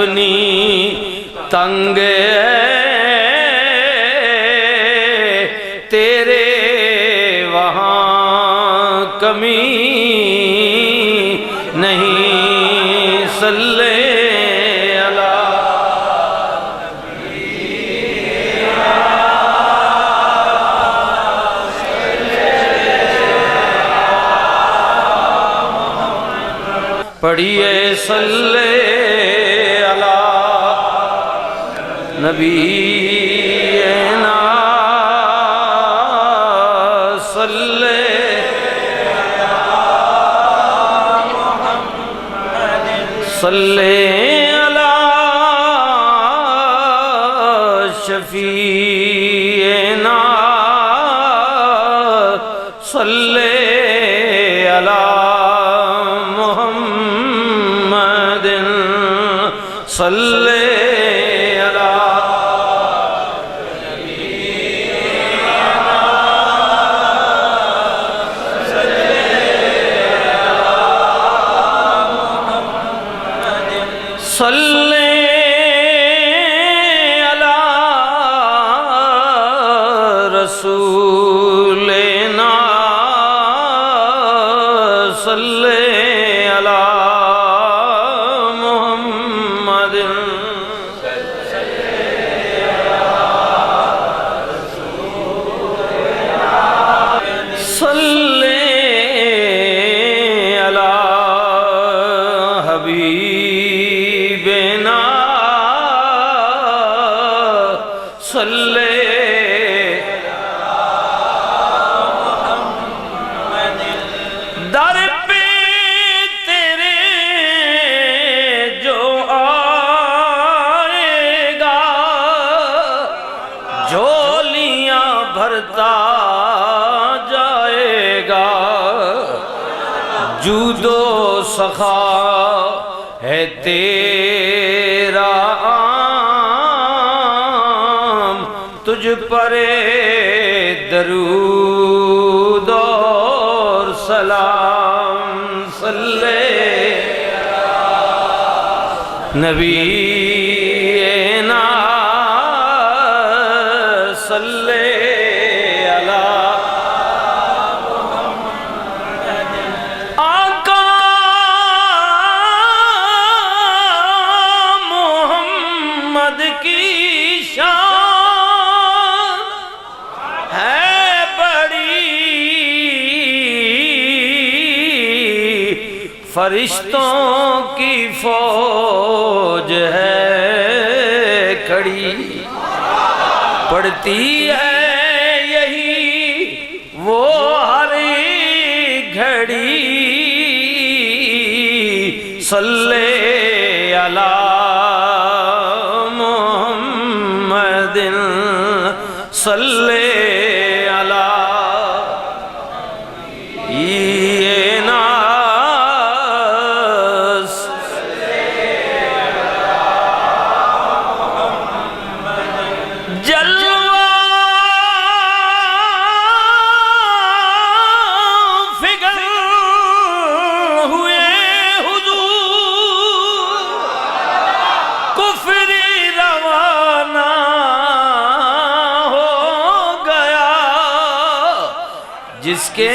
اپنی تنگ تیرے وہاں کمی نہیں صلی پڑھیے صلی علی نبینا صلی صلی علی شفیعنا صلی علی صلی علی صلی علی رسولنا صلی علی حبیبنا صلی در پہ تیرے جو آئے گا جھولیاں بھرتا جائے گا جود و سخا ہے تیرا عام تجھ پر درود اور سلام صلی نبینا صلی کی شان ہے بڑی فرشتوں کی فوج ہے کھڑی پڑتی ہے یہی وہ ہر گھڑی صلی علی صلی علی ناس جلوہ فگر ہوئے حضور کفر روانہ جس کے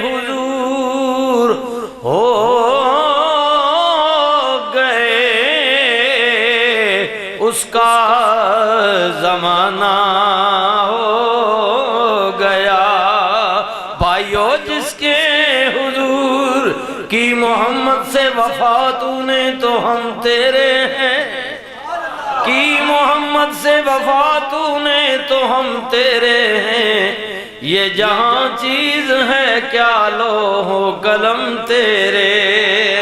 حضور ہو گئے اس کا زمانہ ہو گیا بھائیو جس کے حضور کی محمد سے وفا تو نے تو ہم تیرے ہیں کی محمد سے وفا تو نے تو ہم تیرے ہیں یہ جہاں چیز ہے کیا لوح و قلم تیرے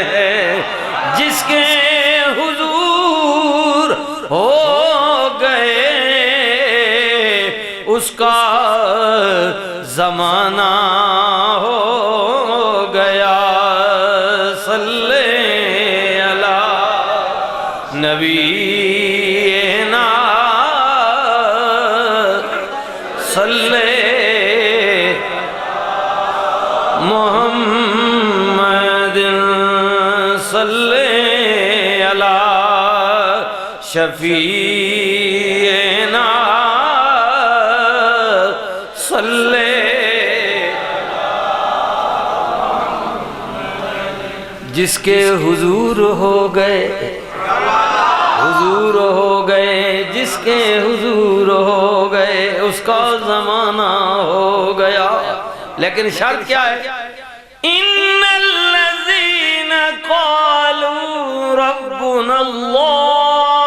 ہے جس کے حضور ہو گئے اس کا زمانہ ہو گیا صلی علی نبینا صلی محمد صلی علی شفیعنا صلی جس کے حضور ہو گئے حضور ہو گئے جس کے حضور ہو گئے اس کا زمانہ ہو گیا لیکن شرط کیا ہے ان الذین قالوا ربنا اللہ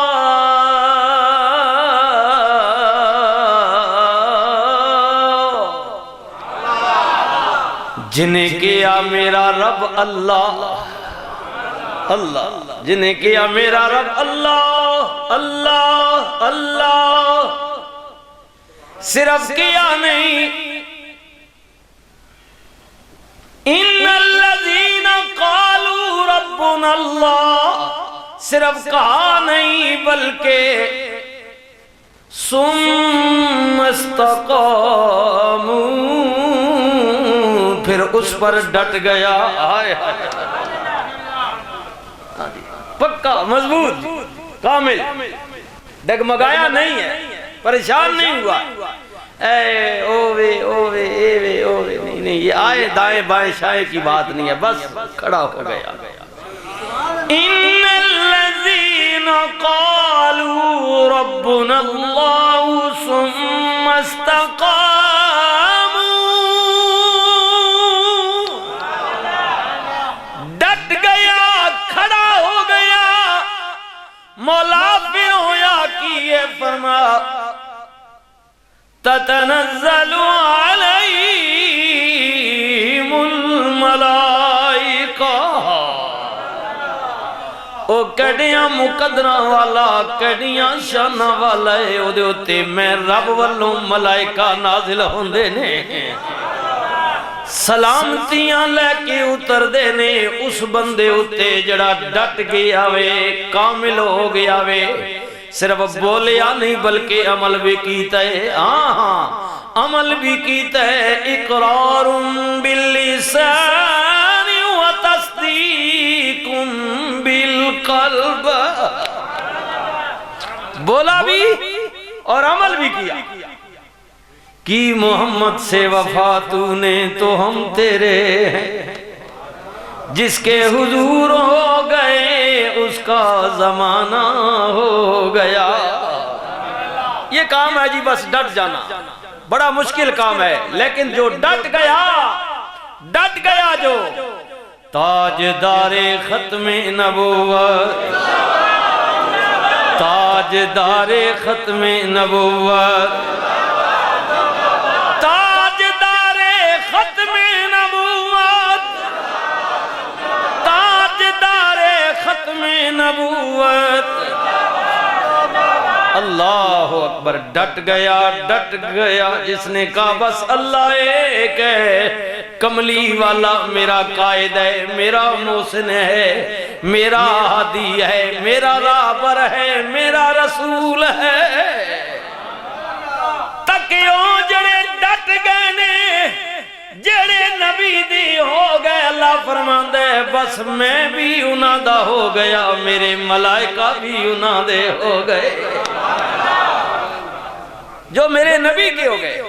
جنہیں کیا میرا رب اللہ اللہ جنہیں کیا میرا رب اللہ اللہ اللہ صرف کیا نہیں ان الذین قالوا ربنا اللہ صرف کہا نہیں بلکہ ثم استقاموا پھر اس پر ڈٹ گیا پکا مضبوط کامل ڈگمگایا نہیں ہے پریشان نہیں ہوا اے اووے اووے ایوے اووے نہیں یہ آئے دائیں بائیں شائیں کی بات نہیں ہے بس کھڑا ہو گیا ان الذین قالوا ربنا اللہ ثم استقاموا ڈٹ گیا کھڑا ہو گیا مولا پھر ہویا کی یہ فرما تتنزل علیہم الملائکہ او کڑیاں مقدرہ والا کڑیاں شانہ والا ہے او دے ہوتے میں رب والوں ملائکہ نازل ہوندے نے سلامتیاں لے کے اتر دینے اس بندے ہوتے جڑا ڈٹ گیا وے کامل ہو گیا وے صرف بولیا نہیں بلکہ عمل بھی کیتا ہے عمل بھی کیتا ہے اقرار باللسان و تصدیق بالقلب بولا بھی اور عمل بھی کیا کی محمد سے وفا تو نے تو ہم تیرے ہیں جس کے حضور ہو گئے اس کا زمانہ ہو گیا یہ کام ہے جی بس ڈٹ جانا بڑا مشکل کام ہے لیکن جو ڈٹ گیا جو تاجدار ختم نبوت تاجدار ختم نبوت نبوت اللہ اکبر ڈٹ گیا جس نے کہا بس اللہ ایک ہے کملی والا میرا قائد ہے میرا محسن ہے میرا ہادی ہے میرا رہبر ہے میرا رسول ہے تکیوں جڑے ڈٹ گئے نے جڑے نبی دی ہو گئے اللہ فرماندہ ہے بس میں بھی انہاں دا ہو گیا میرے ملائکہ بھی انہاں دے ہو گئے جو میرے نبی کے ہو گئے